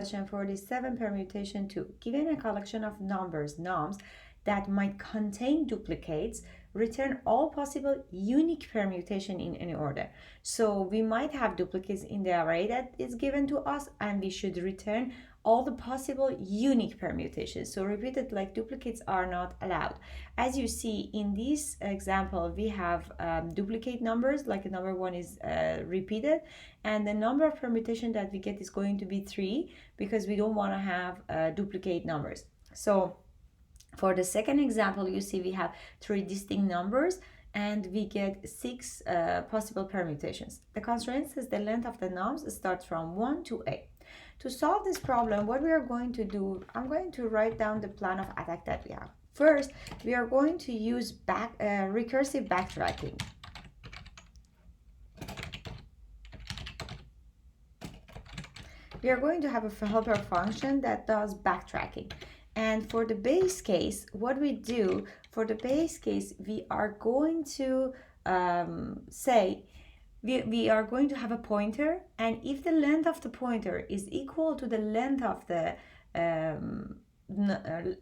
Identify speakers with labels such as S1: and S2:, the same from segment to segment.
S1: Question 47, permutation 2. Given a collection of numbers, nums, that might contain duplicates, return all possible unique permutation in any order. So we might have duplicates in the array that is given to us, and we should return all the possible unique permutations. So repeated like duplicates are not allowed. As you see in this example, we have duplicate numbers, like number 1 is repeated, and the number of permutation that we get is going to be 3 because we don't want to have duplicate numbers. So for the second example, you see we have 3 distinct numbers and we get 6 possible permutations. The constraint says the length of the nums starts from 1 to 8. To solve this problem, what we are going to do, I'm going to write down the plan of attack that we have. First, we are going to use recursive backtracking. We are going to have a helper function that does backtracking. And for the base case, what we do, for the base case, we are going to say, we are going to have a pointer, and if the length of the pointer is equal to the length of the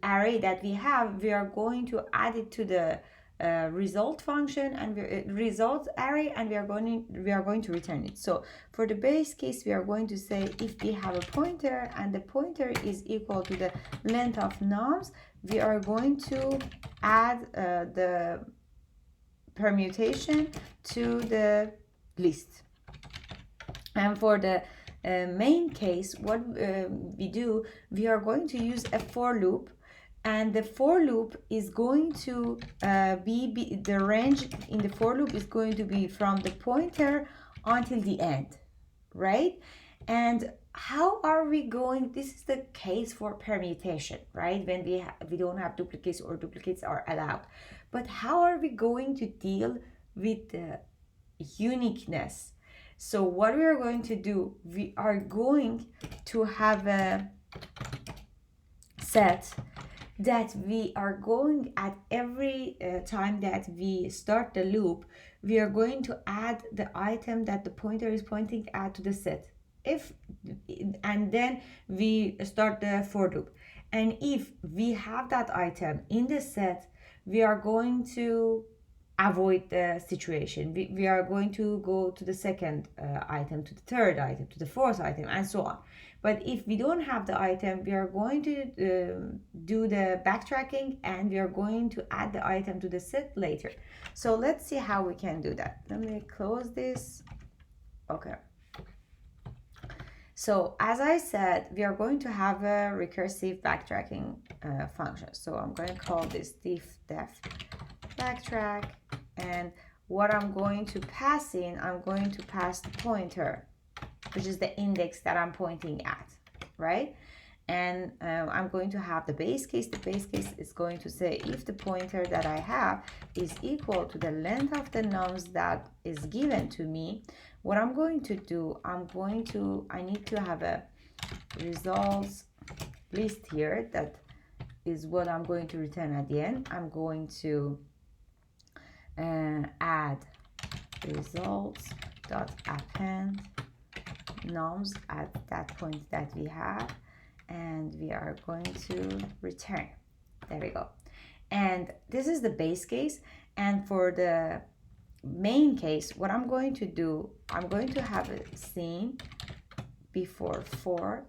S1: array that we have, we are going to add it to the result function and result array, and we are going to return it. So for the base case, we are going to say if we have a pointer and the pointer is equal to the length of nums, we are going to add the permutation to the list. And for the main case, what we do, we are going to use a for loop, and the for loop is going to be the range in the for loop is going to be from the pointer until the end, right? And how are we going, this is the case for permutation, right? When we don't have duplicates or duplicates are allowed. But how are we going to deal with the uniqueness? So what we are going to do, we are going to have a set that we are going at every time that we start the loop, we are going to add the item that the pointer is pointing at to the set. And then we start the for loop. And if we have that item in the set, we are going to avoid the situation. We are going to go to the second item, to the third item, to the fourth item, and so on. But if we don't have the item, we are going to do the backtracking, and we are going to add the item to the set later. So let's see how we can do that. Let me close this. Okay. So as I said, we are going to have a recursive backtracking function. So I'm going to call this def backtrack, and what I'm going to pass in, I'm going to pass the pointer, which is the index that I'm pointing at, right? And I'm going to have the base case. The base case is going to say if the pointer that I have is equal to the length of the nums that is given to me, what I'm going to do, I need to have a results list here. That is what I'm going to return at the end. I'm going to add results.append nums at that point that we have, and we are going to return. There we go. And this is the base case. And for the main case, what I'm going to do, I'm going to have a scene before for.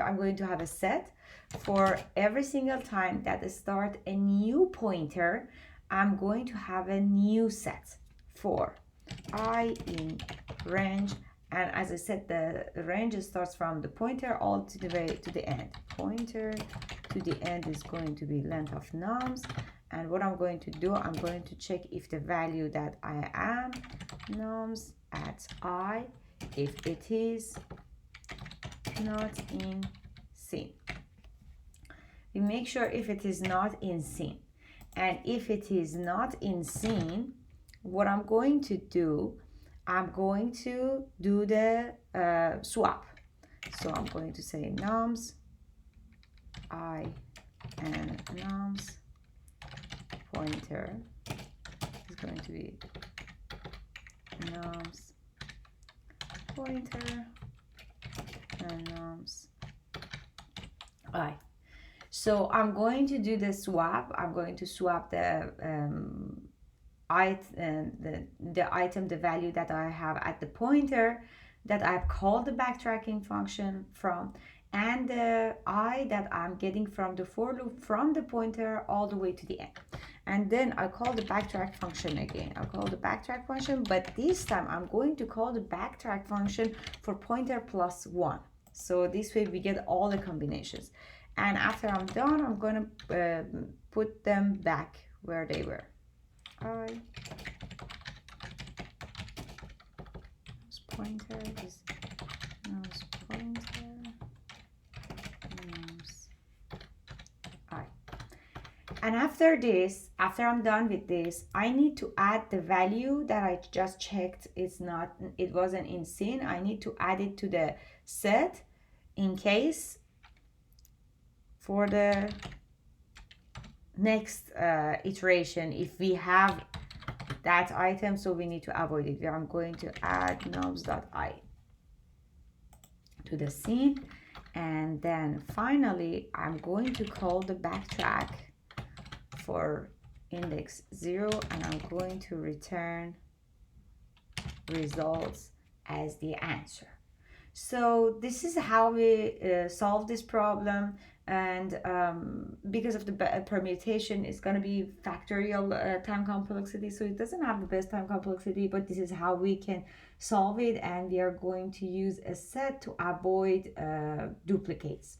S1: I'm going to have a set for every single time that I start a new pointer. I'm going to have a new set for I in range, and as I said, the range starts from the pointer all to the way to the end. Pointer to the end is going to be length of nums, and what I'm going to do, I'm going to check if the value that I am nums at I, if it is not in scene. We make sure if it is not in scene. And if it is not in scene, what I'm going to do, I'm going to do the swap. So I'm going to say nums I and nums pointer is going to be nums pointer and nums I. So I'm going to do the swap. I'm going to swap the item, the value that I have at the pointer that I've called the backtracking function from, and the I that I'm getting from the for loop from the pointer all the way to the end. And then I call the backtrack function again. I call the backtrack function, but this time I'm going to call the backtrack function for pointer plus 1. So this way we get all the combinations. And after I'm done, I'm going to put them back where they were. I pointer is mouse pointer mouse I. And after this, after I'm done with this, I need to add the value that I just checked. It wasn't in scene. I need to add it to the set in case for the next iteration, if we have that item, so we need to avoid it. I'm going to add nums.I to the scene, and then finally I'm going to call the backtrack for index 0, and I'm going to return results as the answer. So this is how we solve this problem. And because of the permutation, it's going to be factorial time complexity, so it doesn't have the best time complexity, but this is how we can solve it, and we are going to use a set to avoid duplicates.